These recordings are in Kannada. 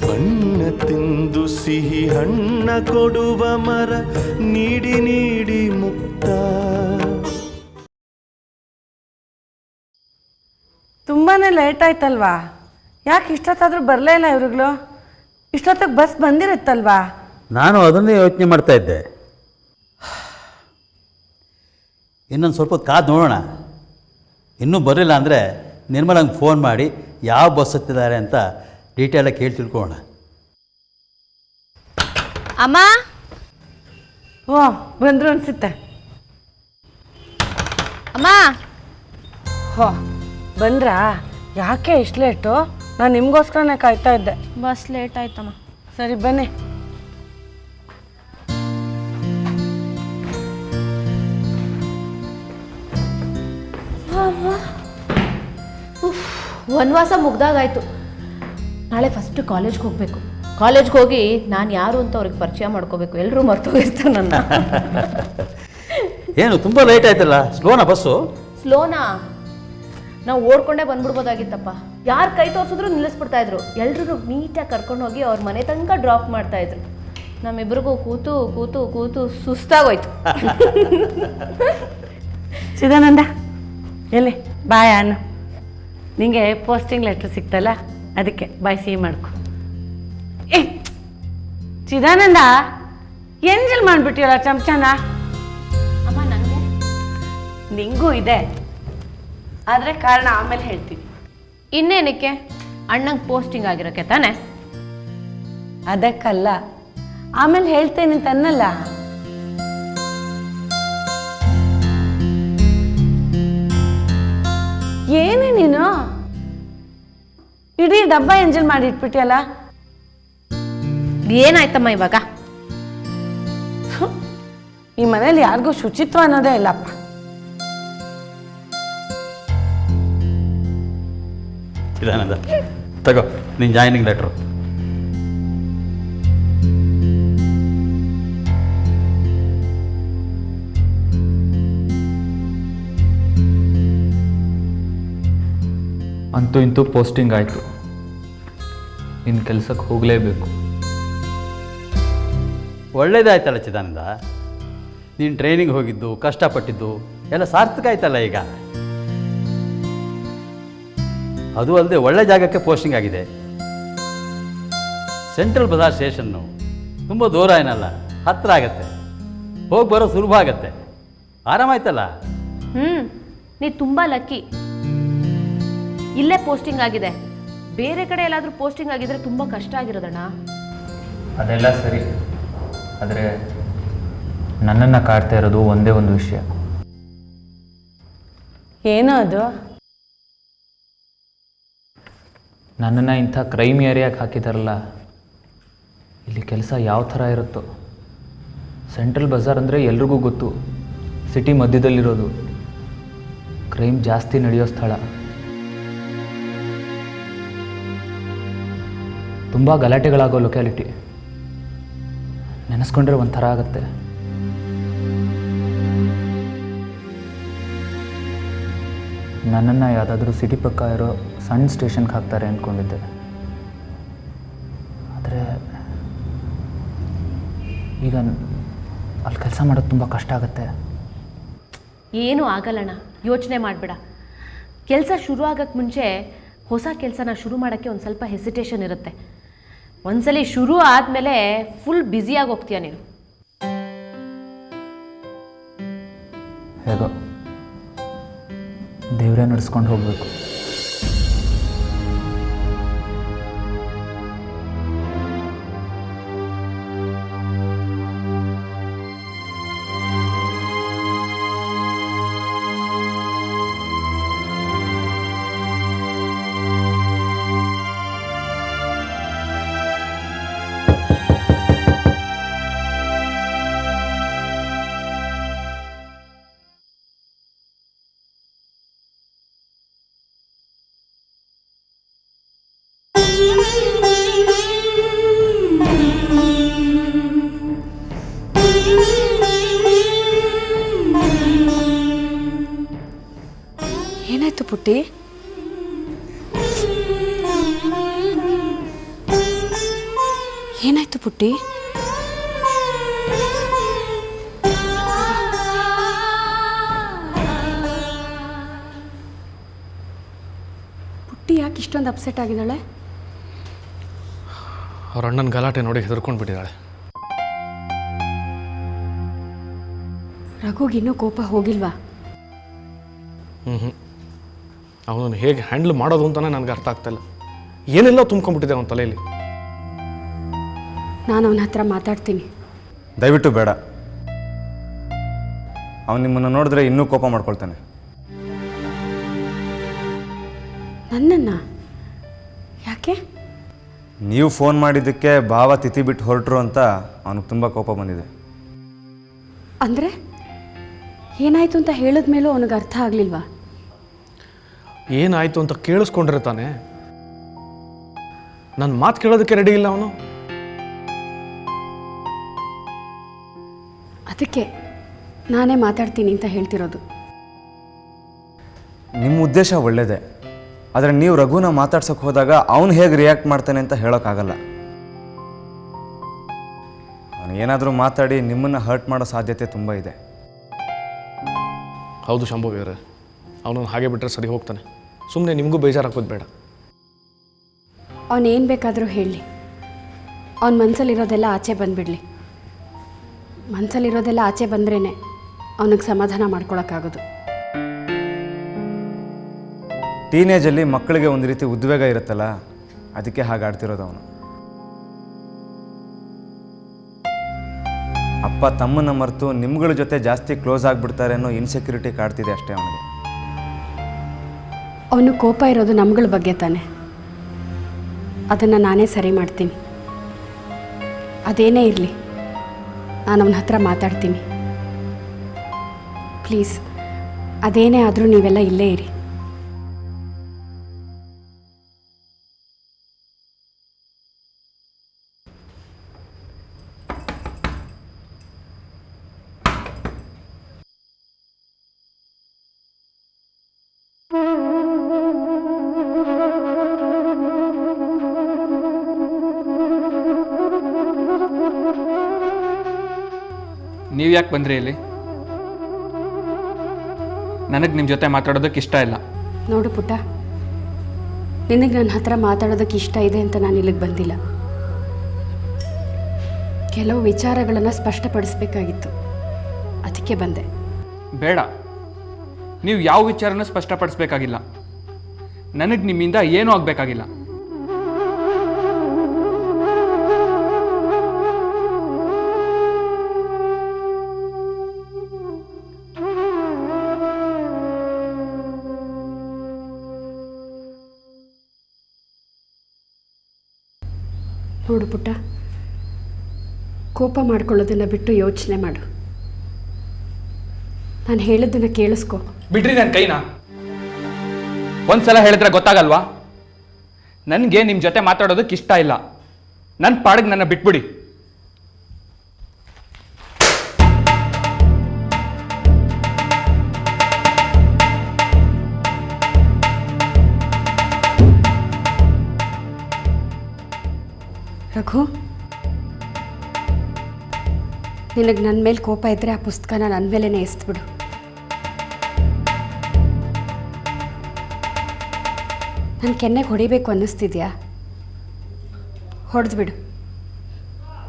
ಬಣ್ಣ ತಿಂದು ಸಿಹಿ ಹಣ್ಣ ಕೊಡುವ ಮರ ನೀಡಿ ನೀಡಿ ಮುಕ್ತ. ತುಂಬಾ ಲೇಟ್ ಆಯ್ತಲ್ವಾ? ಯಾಕೆ ಇಷ್ಟೊತ್ತಾದರೂ ಬರಲೇ ಇಲ್ಲ ಇವ್ರುಗಳು? ಇಷ್ಟೊತ್ತಿಗೆ ಬಸ್ ಬಂದಿರುತ್ತಲ್ವಾ? ನಾನು ಅದನ್ನೇ ಯೋಚನೆ ಮಾಡ್ತಾ ಇದ್ದೆ. ಇನ್ನೊಂದು ಸ್ವಲ್ಪ ಹೊತ್ತು ಕಾದು ನೋಡೋಣ. ಇನ್ನೂ ಬರಲಿಲ್ಲ ಅಂದರೆ ನಿರ್ಮಲಂಗೆ ಫೋನ್ ಮಾಡಿ ಯಾವ ಬಸ್ ಹತ್ತಿದ್ದಾರೆ ಅಂತ ಡೀಟೇಲಾಗಿ ಕೇಳಿ ತಿಳ್ಕೊಳ್ಳೋಣ. ಅಮ್ಮ, ಓ ಬಂದರು ಅನಿಸುತ್ತೆ. ಅಮ್ಮ, ಹೋ ಬಂದ್ರಾ? ಯಾಕೆ ಇಷ್ಟು ಲೇಟು? ನಾನು ನಿಮಗೋಸ್ಕರನೇ ಕಾಯ್ತಾ ಇದ್ದೆ. ಬಸ್ ಲೇಟ್ ಆಯ್ತಮ್ಮ. ಸರಿ ಬನ್ನಿ. ವನವಾಸ ಮುಗ್ದಾಗಾಯ್ತು. ನಾಳೆ ಫಸ್ಟ್ ಕಾಲೇಜ್ಗೆ ಹೋಗಬೇಕು. ಕಾಲೇಜ್ಗೆ ಹೋಗಿ ನಾನು ಯಾರು ಅಂತ ಅವ್ರಿಗೆ ಪರಿಚಯ ಮಾಡ್ಕೋಬೇಕು. ಎಲ್ಲರೂ ಮರ್ತೋಗಿರ್ತಾರೆ ನನ್ನ. ಏನು ತುಂಬ ಲೇಟ್ ಆಯ್ತಲ್ಲ? ಸ್ಲೋನಾ ಬಸ್ಸು? ಸ್ಲೋನಾ? ನಾವು ಓಡ್ಕೊಂಡೇ ಬಂದ್ಬಿಡ್ಬೋದಾಗಿತ್ತಪ್ಪ. ಯಾರು ಕೈ ತೋರಿಸಿದ್ರು ನಿಲ್ಲಿಸ್ಬಿಡ್ತಾ ಇದ್ರು. ಎಲ್ಲರೂ ನೀಟಾಗಿ ಕರ್ಕೊಂಡು ಹೋಗಿ ಅವ್ರ ಮನೆ ತನಕ ಡ್ರಾಪ್ ಮಾಡ್ತಾ ಇದ್ರು. ನಮ್ಮಿಬ್ಬರಿಗೂ ಕೂತು ಕೂತು ಕೂತು ಸುಸ್ತಾಗೋಯ್ತು. ಚಿದಾನಂದ ಎಲ್ಲಿ ಬಾಯ್ ಅಣ್ಣ, ನಿಂಗೆ ಪೋಸ್ಟಿಂಗ್ ಲೆಟ್ರ್ ಸಿಕ್ತಲ್ಲ, ಅದಕ್ಕೆ ಬಾಯ್ ಸಿಹಿ ಮಾಡ್ಕೊ. ಏ ಚಿದಾನಂದ, ಎಂಜಲ್ ಮಾಡಿಬಿಟ್ಟಿಯಲ್ಲ ಚಮಚನ. ಅಮ್ಮ ನನಗೆ ನಿಂಗೂ ಇದೆ, ಆದರೆ ಕಾರಣ ಆಮೇಲೆ ಹೇಳ್ತೀನಿ. ಇನ್ನೇನಕ್ಕೆ? ಅಣ್ಣಂಗೆ ಪೋಸ್ಟಿಂಗ್ ಆಗಿರೋಕ್ಕೆ ತಾನೆ? ಅದಕ್ಕಲ್ಲ, ಆಮೇಲೆ ಹೇಳ್ತೇನೆ ಅಂತ ಅನ್ನಲ್ಲ. ಏನೇ ನೀನು ಇಡೀ ಡಬ್ಬ ಎಂಜಲ್ ಮಾಡಿ ಇಟ್ಬಿಟ್ಟಿಯಲ್ಲ? ಏನಾಯ್ತಮ್ಮ ಇವಾಗ? ಈ ಮನೇಲಿ ಯಾರಿಗೂ ಶುಚಿತ್ವ ಅನ್ನೋದೇ ಇಲ್ಲಪ್ಪ. ಇದಾನಂದ, ತಗೋ ನಿನ್ನ ಜಾಯ್ನಿಂಗ್ ಲೆಟ್ರು. ಅಂತೂ ಇಂತೂ ಪೋಸ್ಟಿಂಗ್ ಆಯಿತು. ಇನ್ನು ಕೆಲಸಕ್ಕೆ ಹೋಗಲೇಬೇಕು. ಒಳ್ಳೇದಾಯ್ತಲ್ಲ ಚಿದಾನಂದ, ನೀನು ಟ್ರೈನಿಂಗ್ ಹೋಗಿದ್ದು ಕಷ್ಟಪಟ್ಟಿದ್ದು ಎಲ್ಲ ಸಾರ್ಥಕ ಆಯ್ತಲ್ಲ ಈಗ. ಅದು ಅಲ್ಲದೆ ಒಳ್ಳೆ ಜಾಗಕ್ಕೆ ಪೋಸ್ಟಿಂಗ್ ಆಗಿದೆ. ಸೆಂಟ್ರಲ್ ಬಜಾರ್ ಸ್ಟೇಷನ್ನು ತುಂಬ ದೂರ ಏನಲ್ಲ, ಹತ್ತಿರ ಆಗತ್ತೆ, ಹೋಗಿ ಬರೋ ಸುಲಭ ಆಗತ್ತೆ, ಆರಾಮಾಯ್ತಲ್ಲ. ನೀ ತುಂಬ ಲಕ್ಕಿ. ಇಲ್ಲೇ ಪೋಸ್ಟಿಂಗ್ ಆಗಿದೆ. ಬೇರೆ ಕಡೆ ಎಲ್ಲಾದರೂ ಪೋಸ್ಟಿಂಗ್ ಆಗಿದ್ರೆ ತುಂಬ ಕಷ್ಟ ಆಗಿರೋದಣ್ಣ. ಅದೆಲ್ಲ ಸರಿ, ಆದರೆ ನನ್ನನ್ನು ಕಾಡ್ತಾ ಇರೋದು ಒಂದೇ ಒಂದು ವಿಷಯ. ಏನೋ ಅದು? ನನ್ನನ್ನು ಇಂಥ ಕ್ರೈಮ್ ಏರಿಯಾಗೆ ಹಾಕಿದಾರಲ್ಲ, ಇಲ್ಲಿ ಕೆಲಸ ಯಾವ ಥರ ಇರುತ್ತೋ. ಸೆಂಟ್ರಲ್ ಬಜಾರ್ ಅಂದರೆ ಎಲ್ರಿಗೂ ಗೊತ್ತು, ಸಿಟಿ ಮಧ್ಯದಲ್ಲಿರೋದು, ಕ್ರೈಮ್ ಜಾಸ್ತಿ ನಡೆಯೋ ಸ್ಥಳ. ತುಂಬ ಗಲಾಟೆಗಳಾಗೋ ಲೊಕ್ಯಾಲಿಟಿ. ನೆನೆಸ್ಕೊಂಡ್ರೆ ಒಂಥರ ಆಗುತ್ತೆ. ನನ್ನನ್ನು ಯಾವುದಾದ್ರೂ ಸಿಟಿ ಪಕ್ಕ ಇರೋ ಸಣ್ಣ ಸ್ಟೇಷನ್ಗೆ ಹಾಕ್ತಾರೆ ಅಂದ್ಕೊಂಡಿದ್ದೆ. ಆದರೆ ಈಗ ಅಲ್ಲಿ ಕೆಲಸ ಮಾಡೋದು ತುಂಬ ಕಷ್ಟ ಆಗುತ್ತೆ. ಏನೂ ಆಗಲ್ಲಣ್ಣ, ಯೋಚನೆ ಮಾಡಬೇಡ. ಕೆಲಸ ಶುರು ಆಗೋಕ್ಕೆ ಮುಂಚೆ ಹೊಸ ಕೆಲಸನ ಶುರು ಮಾಡೋಕ್ಕೆ ಒಂದು ಸ್ವಲ್ಪ ಹೆಸಿಟೇಷನ್ ಇರುತ್ತೆ. ಒಂದ್ಸಲಿ ಶುರು ಆದಮೇಲೆ ಫುಲ್ ಬ್ಯುಸಿಯಾಗಿ ಹೋಗ್ತೀಯ ನೀನು. ಹೇಗೋ ದೇವರೇ ನಡೆಸ್ಕೊಂಡು ಹೋಗಬೇಕು. ಏನಾಯ್ತು ಪುಟ್ಟಿ? ಏನಾಯ್ತು ಪುಟ್ಟಿ? ಪುಟ್ಟಿ ಯಾಕೆ ಇಷ್ಟೊಂದು ಅಪ್ಸೆಟ್ ಆಗಿದ್ದಾಳೆ? ಅವ್ರ ಅಣ್ಣನ ಗಲಾಟೆ ನೋಡಿ ಹೆದರ್ಕೊಂಡು ಬಿಟ್ಟಿದ್ದಾಳೆ. ರಘುಗಿನ್ನೂ ಕೋಪ ಹೋಗಿಲ್ವಾ? ಅವನನ್ನು ಹೇಗೆ ಹ್ಯಾಂಡಲ್ ಮಾಡೋದು ಅಂತಲೇ ನನಗೆ ಅರ್ಥ ಆಗ್ತಾಯಿಲ್ಲ. ಏನೆಲ್ಲ ತುಂಬ್ಕೊಂಡ್ಬಿಟ್ಟಿದೆ ಅವನ ತಲೆಯಲ್ಲಿ. ನಾನು ಅವನ ಹತ್ರ ಮಾತಾಡ್ತೀನಿ. ದಯವಿಟ್ಟು ಬೇಡ. ಅವನು ನಿಮ್ಮನ್ನು ನೋಡಿದ್ರೆ ಇನ್ನೂ ಕೋಪ ಮಾಡ್ಕೊಳ್ತಾನೆ. ನನ್ನನ್ನು ಯಾಕೆ? ನೀವು ಫೋನ್ ಮಾಡಿದ್ದಕ್ಕೆ ಭಾವ ತಿಥಿ ಬಿಟ್ಟು ಹೊರಟರು ಅಂತ ಅವನಿಗೆ ತುಂಬ ಕೋಪ ಬಂದಿದೆ. ಅಂದರೆ ಏನಾಯಿತು ಅಂತ ಹೇಳಿದ ಮೇಲೂ ಅವನಿಗೆ ಅರ್ಥ ಆಗಲಿಲ್ವಾ? ಏನಾಯಿತು ಅಂತ ಕೇಳಿಸ್ಕೊಂಡ್ರೆ ತಾನೆ. ನನ್ನ ಮಾತು ಕೇಳೋದಕ್ಕೆ ರೆಡಿ ಇಲ್ಲ ಅವನು. ಅದಕ್ಕೆ ನಾನೇ ಮಾತಾಡ್ತೀನಿ ಅಂತ ಹೇಳ್ತಿರೋದು. ನಿಮ್ಮ ಉದ್ದೇಶ ಒಳ್ಳೆಯದೇ, ಆದರೆ ನೀವು ರಘುನ ಮಾತಾಡ್ಸೋಕೆ ಹೋದಾಗ ಅವನು ಹೇಗೆ ರಿಯಾಕ್ಟ್ ಮಾಡ್ತಾನೆ ಅಂತ ಹೇಳೋಕ್ಕಾಗಲ್ಲ. ಅವನು ಏನಾದರೂ ಮಾತಾಡಿ ನಿಮ್ಮನ್ನು ಹರ್ಟ್ ಮಾಡೋ ಸಾಧ್ಯತೆ ತುಂಬ ಇದೆ. ಹೌದು ಶಂಭುವರೇ, ಅವನನ್ನು ಹಾಗೆ ಬಿಟ್ಟರೆ ಸರಿ ಹೋಗ್ತಾನೆ. ಸುಮ್ಮನೆ ನಿಮಗೂ ಬೇಜಾರಾಗೋದು ಬೇಡ. ಅವನೇನು ಬೇಕಾದರೂ ಹೇಳಲಿ, ಅವನ ಮನಸ್ಸಲ್ಲಿರೋದೆಲ್ಲ ಆಚೆ ಬಂದುಬಿಡಲಿ. ಮನಸ್ಸಲ್ಲಿರೋದೆಲ್ಲ ಆಚೆ ಬಂದ್ರೇ ಅವನಿಗೆ ಸಮಾಧಾನ ಮಾಡ್ಕೊಳಕ್ಕಾಗೋದು. ಟೀನೇಜಲ್ಲಿ ಮಕ್ಕಳಿಗೆ ಒಂದು ರೀತಿ ಉದ್ವೇಗ ಇರುತ್ತಲ್ಲ, ಅದಕ್ಕೆ ಹಾಗೆ ಆಡ್ತಿರೋದು ಅವನು. ಅಪ್ಪ ತಮ್ಮನ್ನ ಮರೆತು ನಿಮ್ಗಳ ಜೊತೆ ಜಾಸ್ತಿ ಕ್ಲೋಸ್ ಆಗಿಬಿಡ್ತಾರೆ ಅನ್ನೋ ಇನ್ಸೆಕ್ಯೂರಿಟಿ ಕಾಡ್ತಿದೆ ಅಷ್ಟೇ ಅವನಿಗೆ. ಅವನು ಕೋಪ ಇರೋದು ನಮ್ಗಳ ಬಗ್ಗೆ ತಾನೆ. ಅದನ್ನು ನಾನೇ ಸರಿ ಮಾಡ್ತೀನಿ. ಅದೇನೇ ಇರಲಿ, ನಾನು ಅವನ ಹತ್ರ ಮಾತಾಡ್ತೀನಿ. ಪ್ಲೀಸ್, ಅದೇನೇ ಆದರೂ ನೀವೆಲ್ಲ ಇಲ್ಲೇ ಇರಿ. ನೀವು ಯಾಕೆ ಬಂದ್ರಿ ಇಲ್ಲಿ? ನನಗೆ ನಿಮ್ಮ ಜೊತೆ ಮಾತಾಡೋದಕ್ಕೆ ಇಷ್ಟ ಇಲ್ಲ. ನೋಡು ಪುಟ್ಟ, ನಿನಗೆ ನನ್ನ ಹತ್ರ ಮಾತಾಡೋದಕ್ಕೆ ಇಷ್ಟ ಇದೆ ಅಂತ ನಾನು ಇಲ್ಲಿಗೆ ಬಂದಿಲ್ಲ. ಕೆಲವು ವಿಚಾರಗಳನ್ನು ಸ್ಪಷ್ಟಪಡಿಸ್ಬೇಕಾಗಿತ್ತು, ಅದಕ್ಕೆ ಬಂದೆ. ಬೇಡ, ನೀವು ಯಾವ ವಿಚಾರನೂ ಸ್ಪಷ್ಟಪಡಿಸ್ಬೇಕಾಗಿಲ್ಲ. ನನಗೆ ನಿಮ್ಮಿಂದ ಏನೂ ಆಗಬೇಕಾಗಿಲ್ಲ. ನೋಡು ಪುಟ್ಟ, ಕೋಪ ಮಾಡ್ಕೊಳ್ಳೋದನ್ನು ಬಿಟ್ಟು ಯೋಚನೆ ಮಾಡು. ನಾನು ಹೇಳಿದ್ದನ್ನು ಕೇಳಿಸ್ಕೊ. ಬಿಡ್ರಿ ನನ್ನ ಕೈನ. ಒಂದ್ಸಲ ಹೇಳಿದ್ರೆ ಗೊತ್ತಾಗಲ್ವಾ? ನನಗೆ ನಿಮ್ಮ ಜೊತೆ ಮಾತಾಡೋದಕ್ಕೆ ಇಷ್ಟ ಇಲ್ಲ. ನನ್ನ ಪಾಡಿಗೆ ನನ್ನ ಬಿಟ್ಬಿಡಿ. ರಘು, ನಿನಗೆ ನನ್ನ ಮೇಲೆ ಕೋಪ ಇದ್ದರೆ ಆ ಪುಸ್ತಕನ ನನ್ನ ಮೇಲೇ ಎಸ್ತ್ಬಿಡು. ನನ್ನ ಕೆನ್ನೆಗೆ ಹೊಡಿಬೇಕು ಅನ್ನಿಸ್ತಿದ್ಯಾ? ಹೊಡೆದ್ಬಿಡು,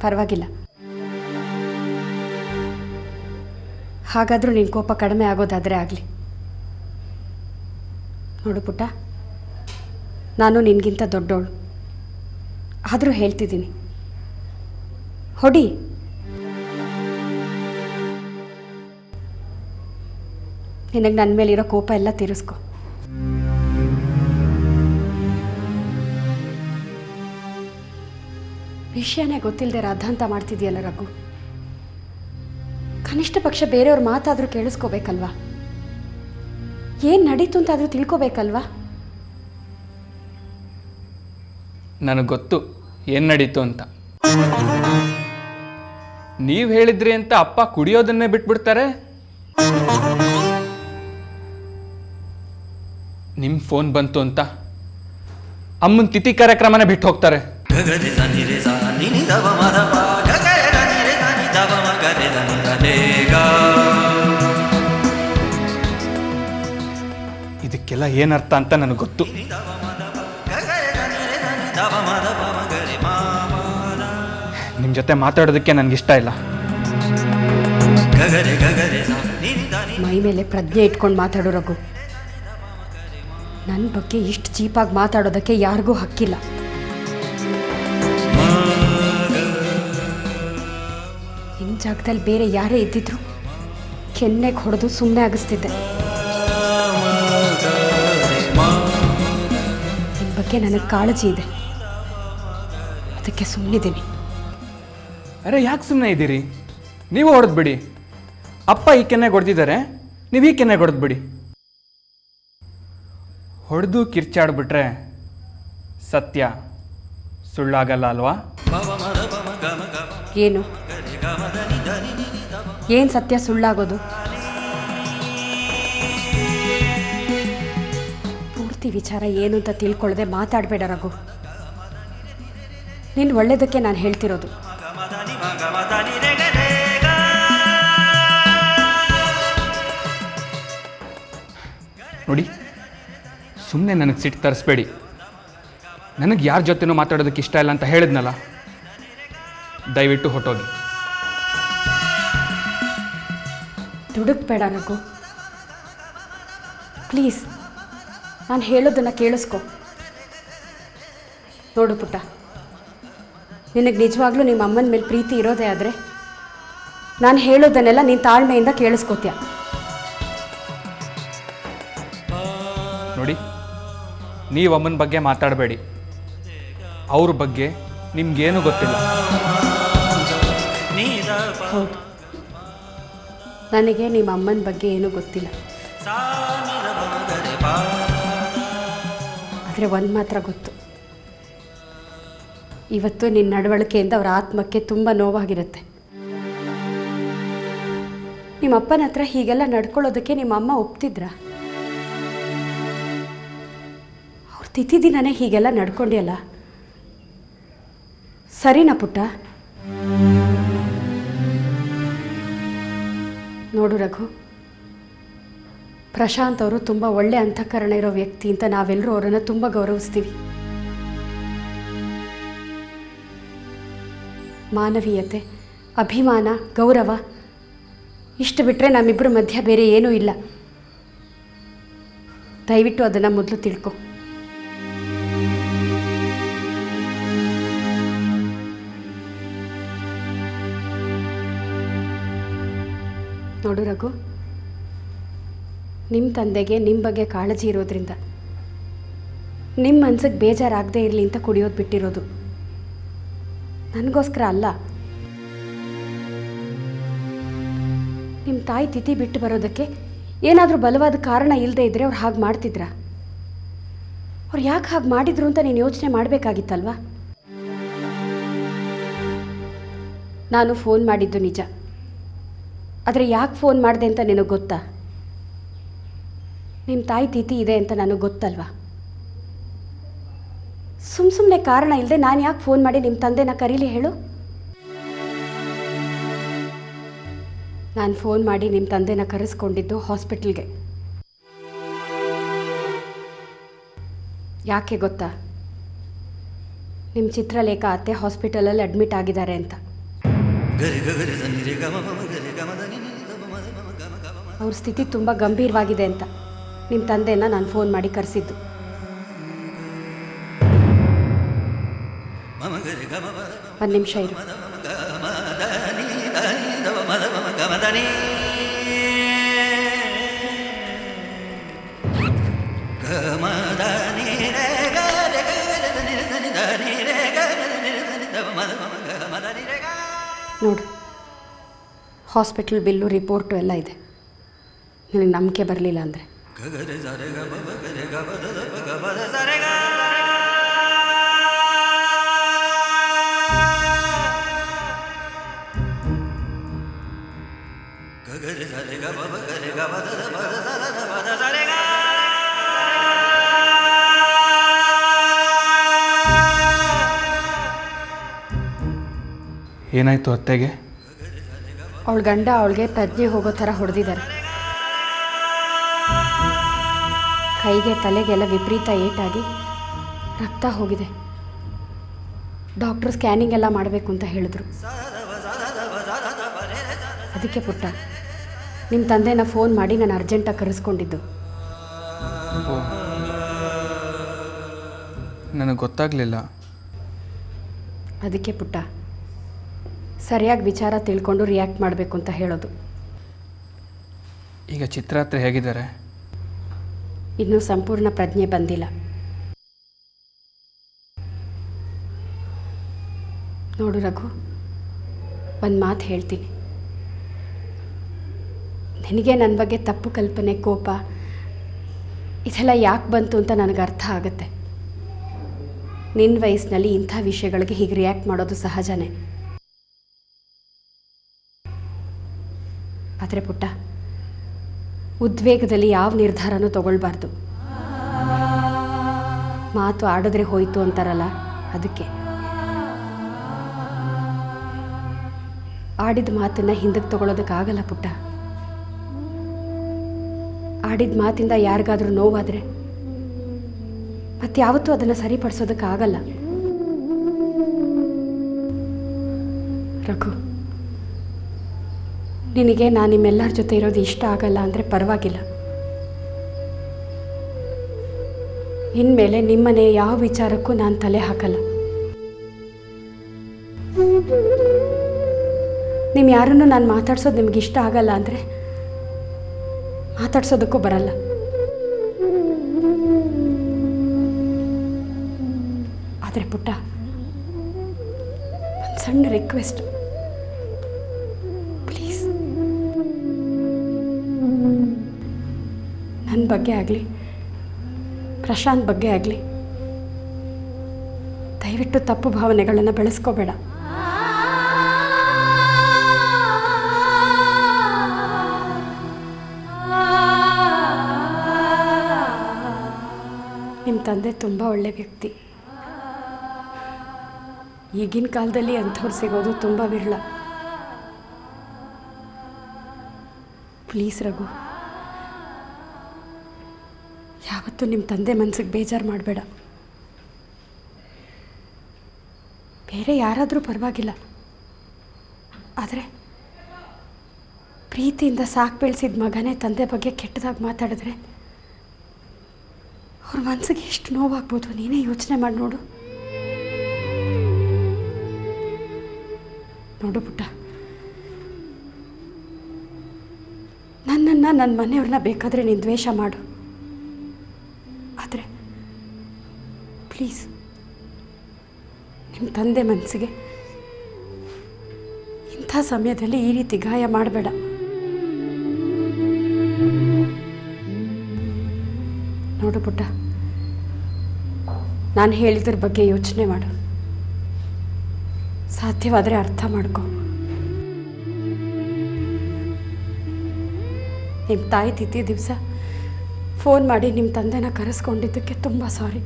ಪರವಾಗಿಲ್ಲ. ಹಾಗಾದರೂ ನಿನ್ನ ಕೋಪ ಕಡಿಮೆ ಆಗೋದಾದರೆ ಆಗಲಿ. ನೋಡು ಪುಟ್ಟ, ನಾನು ನಿನಗಿಂತ ದೊಡ್ಡವಳು, ಆದರೂ ಹೇಳ್ತಿದ್ದೀನಿ, ಹೊಡಿ. ನಿನಗೆ ನನ್ನ ಮೇಲಿರೋ ಕೋಪ ಎಲ್ಲ ತೀರಿಸ್ಕೊ. ವಿಷಯನೇ ಗೊತ್ತಿಲ್ಲದೆ ರಾಧಾಂತ ಮಾಡ್ತಿದ್ಯಲ್ಲ ರಘು. ಕನಿಷ್ಠ ಪಕ್ಷ ಬೇರೆಯವ್ರ ಮಾತಾದರೂ ಕೇಳಿಸ್ಕೋಬೇಕಲ್ವಾ? ಏನು ನಡೀತು ಅಂತಾದರೂ ತಿಳ್ಕೊಬೇಕಲ್ವಾ? ನನಗೆ ಗೊತ್ತು ಏನು ನಡೀತು ಅಂತ. ನೀವು ಹೇಳಿದ್ರಿ ಅಂತ ಅಪ್ಪ ಕುಡಿಯೋದನ್ನೇ ಬಿಟ್ಬಿಡ್ತಾರೆ? ನಿಮ್ಮ ಫೋನ್ ಬಂತು ಅಂತ ಅಮ್ಮನ ತಿಥಿ ಕಾರ್ಯಕ್ರಮನೇ ಬಿಟ್ಟು ಹೋಗ್ತಾರೆ? ಇದಕ್ಕೆಲ್ಲ ಏನರ್ಥ ಅಂತ ನನಗೆ ಗೊತ್ತು. ನಿಮ್ಮ ಜೊತೆ ಮಾತಾಡೋದಕ್ಕೆ ನನಗಿಷ್ಟ ಇಲ್ಲ. ಮೈ ಮೇಲೆ ಪ್ರಜ್ಞೆ ಇಟ್ಕೊಂಡು ಮಾತಾಡೋ ರಘು. ನನ್ನ ಬಗ್ಗೆ ಇಷ್ಟು ಚೀಪಾಗಿ ಮಾತಾಡೋದಕ್ಕೆ ಯಾರಿಗೂ ಹಕ್ಕಿಲ್ಲ. ನಿನ್ನ ಜಾಗದಲ್ಲಿ ಬೇರೆ ಯಾರೇ ಇದ್ದಿದ್ರು ಕೆನ್ನೆಗೆ ಹೊಡೆದು ಸುಮ್ಮನೆ ಆಗಿಸ್ತಿದ್ದೆ. ನಿನ್ನ ಬಗ್ಗೆ ನನಗೆ ಕಾಳಜಿ ಇದೆ, ಅದಕ್ಕೆ ಸುಮ್ಮನಿದ್ದೀನಿ. ಅರೆ ಯಾಕೆ ಸುಮ್ಮನೆ ಇದ್ದೀರಿ? ನೀವು ಹೊಡೆದ್ಬಿಡಿ. ಅಪ್ಪ ಈ ಕೆನ್ನೆಗೆ ಹೊಡೆದಿದ್ದಾರೆ, ನೀವು ಈ ಕೆನ್ನೆಗೆ ಹೊಡೆದ್ಬಿಡಿ. ಹೊಡೆದು ಕಿರ್ಚಾಡ್ಬಿಟ್ರೆ ಸತ್ಯ ಸುಳ್ಳಾಗಲ್ಲ ಅಲ್ವಾ? ಏನು ಸತ್ಯ ಸುಳ್ಳಾಗೋದು? ಪೂರ್ತಿ ವಿಚಾರ ಏನು ಅಂತ ತಿಳ್ಕೊಳ್ಳದೆ ಮಾತಾಡಬೇಡ ರಘು. ನಿನ್ನ ಒಳ್ಳೇದಕ್ಕೆ ನಾನು ಹೇಳ್ತಿರೋದು. ನೋಡಿ, ಸುಮ್ಮನೆ ನನಗೆ ಸಿಟ್ಟು ತರಿಸ್ಬೇಡಿ. ನನಗೆ ಯಾರ ಜೊತೆನೂ ಮಾತಾಡೋದಕ್ಕೆ ಇಷ್ಟ ಇಲ್ಲ ಅಂತ ಹೇಳಿದ್ನಲ್ಲ, ದಯವಿಟ್ಟು ಹೊಟ್ಟೋಗಿ. ದುಡುಕ್ಬೇಡ ರಘು, ಪ್ಲೀಸ್. ನಾನು ಹೇಳೋದನ್ನು ಕೇಳಿಸ್ಕೊ. ನೋಡು ಪುಟ್ಟ, ನಿನಗೆ ನಿಜವಾಗ್ಲೂ ನಿಮ್ಮ ಅಮ್ಮನ ಮೇಲೆ ಪ್ರೀತಿ ಇರೋದೇ ಆದರೆ ನಾನು ಹೇಳೋದನ್ನೆಲ್ಲ ನೀನು ತಾಳ್ಮೆಯಿಂದ ಕೇಳಿಸ್ಕೊತೀಯ. ನೋಡಿ, ನೀವು ಅಮ್ಮನ ಬಗ್ಗೆ ಮಾತಾಡಬೇಡಿ. ಅವ್ರ ಬಗ್ಗೆ ನಿಮ್ಗೇನು ಗೊತ್ತಿಲ್ಲ. ಹೌದು, ನನಗೆ ನಿಮ್ಮ ಅಮ್ಮನ ಬಗ್ಗೆ ಏನೂ ಗೊತ್ತಿಲ್ಲ. ಆದರೆ ಒಂದು ಮಾತ್ರ ಗೊತ್ತು, ಇವತ್ತು ನಿನ್ನ ನಡವಳಿಕೆಯಿಂದ ಅವರ ಆತ್ಮಕ್ಕೆ ತುಂಬ ನೋವಾಗಿರುತ್ತೆ. ನಿಮ್ಮ ಅಪ್ಪನ ಹತ್ರ ಹೀಗೆಲ್ಲ ನಡ್ಕೊಳ್ಳೋದಕ್ಕೆ ನಿಮ್ಮ ಅಮ್ಮ ಒಪ್ತಿದ್ರಾ? ಅವ್ರ ತಿಥಿ ದಿನನೇ ಹೀಗೆಲ್ಲ ನಡ್ಕೊಂಡಿಯಲ್ಲ, ಸರಿನಾ ಪುಟ್ಟ? ನೋಡು ರಘು, ಪ್ರಶಾಂತ್ ಅವರು ತುಂಬ ಒಳ್ಳೆ ಅಂತಃಕರಣ ಇರೋ ವ್ಯಕ್ತಿ ಅಂತ ನಾವೆಲ್ಲರೂ ಅವರನ್ನು ತುಂಬ ಗೌರವಿಸ್ತೀವಿ. ಮಾನವೀಯತೆ, ಅಭಿಮಾನ, ಗೌರವ ಇಷ್ಟು ಬಿಟ್ಟರೆ ನಮ್ಮಿಬ್ಬರ ಮಧ್ಯ ಬೇರೆ ಏನೂ ಇಲ್ಲ. ದಯವಿಟ್ಟು ಅದನ್ನು ಮೊದಲು ತಿಳ್ಕೊ. ನೋಡು ರಘು, ನಿಮ್ಮ ತಂದೆಗೆ ನಿಮ್ಮ ಬಗ್ಗೆ ಕಾಳಜಿ ಇರೋದ್ರಿಂದ ನಿಮ್ಮ ಮನ್ಸಿಗೆ ಬೇಜಾರಾಗದೇ ಇರಲಿ ಅಂತ ಕುಡಿಯೋದು ಬಿಟ್ಟಿರೋದು. ನನಗೋಸ್ಕರ ಅಲ್ಲ. ನಿಮ್ಮ ತಾಯಿ ತಿಥಿ ಬಿಟ್ಟು ಬರೋದಕ್ಕೆ ಏನಾದರೂ ಬಲವಾದ ಕಾರಣ ಇಲ್ಲದೆ ಇದ್ದರೆ ಅವ್ರು ಹಾಗೆ ಮಾಡ್ತಿದ್ರಾ? ಅವ್ರು ಯಾಕೆ ಹಾಗೆ ಮಾಡಿದ್ರು ಅಂತ ನೀನು ಯೋಚನೆ ಮಾಡಬೇಕಾಗಿತ್ತಲ್ವಾ? ನಾನು ಫೋನ್ ಮಾಡಿದ್ದು ನಿಜ, ಆದರೆ ಯಾಕೆ ಫೋನ್ ಮಾಡಿದೆ ಅಂತ ನಿನಗೆ ಗೊತ್ತಾ? ನಿಮ್ಮ ತಾಯಿ ತಿಥಿ ಇದೆ ಅಂತ ನನಗೆ ಗೊತ್ತಲ್ವಾ? ಸುಮ್ಮನೆ ಕಾರಣ ಇಲ್ಲದೆ ನಾನು ಯಾಕೆ ಫೋನ್ ಮಾಡಿ ನಿಮ್ಮ ತಂದೆನ ಕರೀಲಿ ಹೇಳು? ನಾನು ಫೋನ್ ಮಾಡಿ ನಿಮ್ಮ ತಂದೆನ ಕರೆಸ್ಕೊಂಡಿದ್ದು ಹಾಸ್ಪಿಟಲ್ಗೆ. ಯಾಕೆ ಗೊತ್ತಾ? ನಿಮ್ಮ ಚಿತ್ರಲೇಖ ಅತ್ತೆ ಹಾಸ್ಪಿಟಲಲ್ಲಿ ಅಡ್ಮಿಟ್ ಆಗಿದ್ದಾರೆ ಅಂತ. ಅವ್ರ ಸ್ಥಿತಿ ತುಂಬ ಗಂಭೀರವಾಗಿದೆ ಅಂತ ನಿಮ್ಮ ತಂದೆನ ನಾನು ಫೋನ್ ಮಾಡಿ ಕರೆಸಿದ್ದು. ಒಂದು ನಿಮಿಷ ಇರು. ನೋಡು, ಹಾಸ್ಪಿಟಲ್ ಬಿಲ್ಲು, ರಿಪೋರ್ಟು ಎಲ್ಲ ಇದೆ. ನಿನಗೆ ನಂಬಿಕೆ ಬರಲಿಲ್ಲ ಅಂದರೆ ಏನಾಯಿತು ಅತ್ತೆಗೆ? ಅವಳ ಗಂಡ ಅವಳಿಗೆ ಪ್ರಜ್ಞೆ ಹೋಗೋ ಥರ ಹೊಡೆದಿದ್ದಾರೆ. ಕೈಗೆ ತಲೆಗೆಲ್ಲ ವಿಪರೀತ ಏಟಾಗಿ ರಕ್ತ ಹೋಗಿದೆ. ಡಾಕ್ಟ್ರು ಸ್ಕ್ಯಾನಿಂಗ್ ಎಲ್ಲ ಮಾಡಬೇಕು ಅಂತ ಹೇಳಿದ್ರು. ಅದಕ್ಕೆ ಪುಟ್ಟ, ನಿಮ್ಮ ತಂದೆನ ಫೋನ್ ಮಾಡಿ ನಾನು ಅರ್ಜೆಂಟಾಗಿ ಕರೆಸ್ಕೊಂಡಿದ್ದು. ನನಗೆ ಗೊತ್ತಾಗಲಿಲ್ಲ. ಅದಕ್ಕೆ ಪುಟ್ಟ, ಸರಿಯಾಗಿ ವಿಚಾರ ತಿಳ್ಕೊಂಡು ರಿಯಾಕ್ಟ್ ಮಾಡಬೇಕು ಅಂತ ಹೇಳೋದು. ಈಗ ಚಿತ್ರಾತ್ರೆ ಹೇಗಿದ್ದಾರೆ? ಇನ್ನೂ ಸಂಪೂರ್ಣ ಪ್ರಜ್ಞೆ ಬಂದಿಲ್ಲ. ನೋಡು ರಘು, ಒಂದು ಮಾತು ಹೇಳ್ತೀನಿ. ನಿನಗೆ ನನ್ನ ಬಗ್ಗೆ ತಪ್ಪು ಕಲ್ಪನೆ, ಕೋಪ ಇದೆಲ್ಲ ಯಾಕೆ ಬಂತು ಅಂತ ನನಗೆ ಅರ್ಥ ಆಗುತ್ತೆ. ನಿನ್ನ ವಯಸ್ಸಿನಲ್ಲಿ ಇಂಥ ವಿಷಯಗಳಿಗೆ ಹೀಗೆ ರಿಯಾಕ್ಟ್ ಮಾಡೋದು ಸಹಜನೇ. ಆದರೆ ಪುಟ್ಟ, ಉದ್ವೇಗದಲ್ಲಿ ಯಾವ ನಿರ್ಧಾರನೂ ತಗೊಳ್ಬಾರ್ದು. ಮಾತು ಆಡಿದ್ರೆ ಹೋಯ್ತು ಅಂತಾರಲ್ಲ, ಅದಕ್ಕೆ. ಆಡಿದ ಮಾತನ್ನು ಹಿಂದಕ್ಕೆ ತಗೊಳ್ಳೋದಕ್ಕಾಗಲ್ಲ ಪುಟ್ಟ. ಆಡಿದ ಮಾತಿಂದ ಯಾರಿಗಾದ್ರೂ ನೋವಾದರೆ ಮತ್ತಾವತ್ತೂ ಅದನ್ನು ಸರಿಪಡಿಸೋದಕ್ಕಾಗಲ್ಲ. ರಘು, ನಿನಗೆ ನಾನು ನಿಮ್ಮೆಲ್ಲರ ಜೊತೆ ಇರೋದು ಇಷ್ಟ ಆಗಲ್ಲ ಅಂದರೆ ಪರವಾಗಿಲ್ಲ. ಇನ್ಮೇಲೆ ನಿಮ್ಮನೆ ಯಾವ ವಿಚಾರಕ್ಕೂ ನಾನು ತಲೆ ಹಾಕಲ್ಲ. ನಿಮ್ಮ ಯಾರನ್ನು ನಾನು ಮಾತಾಡ್ಸೋದು ನಿಮ್ಗೆ ಇಷ್ಟ ಆಗಲ್ಲ ಅಂದರೆ ಮಾತಾಡ್ಸೋದಕ್ಕೂ ಬರಲ್ಲ. ಆದರೆ ಪುಟ್ಟ, ಒಂದು ಸಣ್ಣ ರಿಕ್ವೆಸ್ಟ್, ಪ್ಲೀಸ್, ನನ್ನ ಬಗ್ಗೆ ಆಗಲಿ ಪ್ರಶಾಂತ್ ಬಗ್ಗೆ ಆಗಲಿ ದಯವಿಟ್ಟು ತಪ್ಪು ಭಾವನೆಗಳನ್ನು ಬೆಳೆಸ್ಕೋಬೇಡ. ನಿಮ್ಮ ತಂದೆ ತುಂಬ ಒಳ್ಳೆ ವ್ಯಕ್ತಿ. ಈಗಿನ ಕಾಲದಲ್ಲಿ ಅಂಥವ್ರು ಸಿಗೋದು ತುಂಬ ವಿರಳ. ಪ್ಲೀಸ್ ರಘು, ಯಾವತ್ತೂ ನಿಮ್ಮ ತಂದೆ ಮನಸ್ಸಿಗೆ ಬೇಜಾರು ಮಾಡಬೇಡ. ಬೇರೆ ಯಾರಾದರೂ ಪರವಾಗಿಲ್ಲ, ಆದರೆ ಪ್ರೀತಿಯಿಂದ ಸಾಕು ಬೆಳೆಸಿದ ಮಗನೇ ತಂದೆ ಬಗ್ಗೆ ಕೆಟ್ಟದಾಗಿ ಮಾತಾಡಿದ್ರೆ ಅವ್ರ ಮನಸ್ಸಿಗೆ ಎಷ್ಟು ನೋವಾಗ್ಬೋದು, ನೀನೇ ಯೋಚನೆ ಮಾಡಿ ನೋಡು. ನೋಡು ಪುಟ್ಟ, ನನ್ನನ್ನು ನನ್ನ ಮನೆಯವ್ರನ್ನ ಬೇಕಾದರೆ ನೀನು ದ್ವೇಷ ಮಾಡು, ಆದರೆ ಪ್ಲೀಸ್ ನಿಮ್ಮ ತಂದೆ ಮನಸ್ಸಿಗೆ ಇಂಥ ಸಮಯದಲ್ಲಿ ಈ ರೀತಿ ಗಾಯ ಮಾಡಬೇಡ. ನೋಡು ಪುಟ್ಟ, ನಾನು ಹೇಳಿದ್ರ ಬಗ್ಗೆ ಯೋಚನೆ ಮಾಡು. ಸಾಧ್ಯವಾದರೆ ಅರ್ಥ ಮಾಡ್ಕೊ. ನಿಮ್ಮ ತಾಯಿ ತಿಥಿ ದಿವಸ ಫೋನ್ ಮಾಡಿ ನಿಮ್ಮ ತಂದೆನ ಕರೆಸ್ಕೊಂಡಿದ್ದಕ್ಕೆ ತುಂಬ ಸಾರಿ.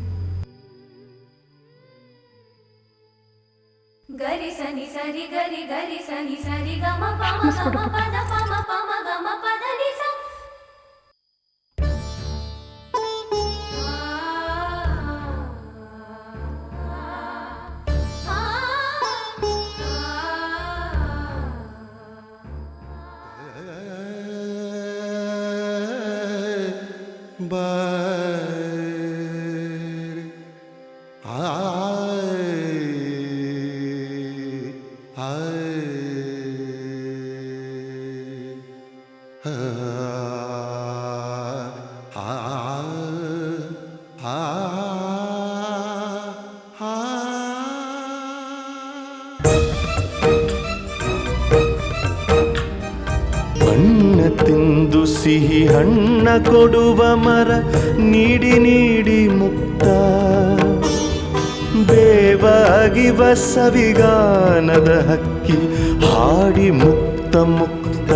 ಬಣ್ಣ ತಿಂದು ಸಿಹಿ ಹಣ್ಣ ಕೊಡುವ ಮರ ನೀಡಿ ನೀಡಿ ಮುಕ್ತ ಬೇವಾಗಿವ ಸವಿಗಾನದ ಹಕ್ಕಿ ಹಾಡಿ ಮುಕ್ತ ಮುಕ್ತ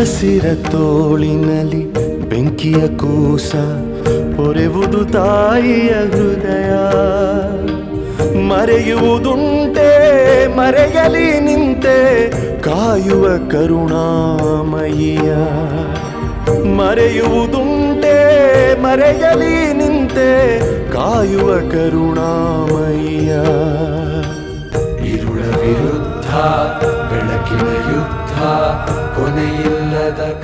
ಹಸಿರ ತೋಳಿನಲ್ಲಿ ಬೆಂಕಿಯ ಕೂಸ ಹೊರೆವುದು ತಾಯಿಯ ಹೃದಯ. ಮರೆಯುವುದುಂಟೆ ಮರೆಯಲಿ ನಿಂತೆ ಕಾಯುವ ಕರುಣಾಮಯಿಯ. ಮರೆಯುವುದುಂಟೆ ಮರೆಯಲಿ ನಿಂತೆ ಕಾಯುವ ಕರುಣಾಮಯಿಯ. ಇರುಳ ವಿರುದ್ಧ ಬೆಳಕಿನ ಯುದ್ಧ ಕೊನೆಯಿಲ್ಲದ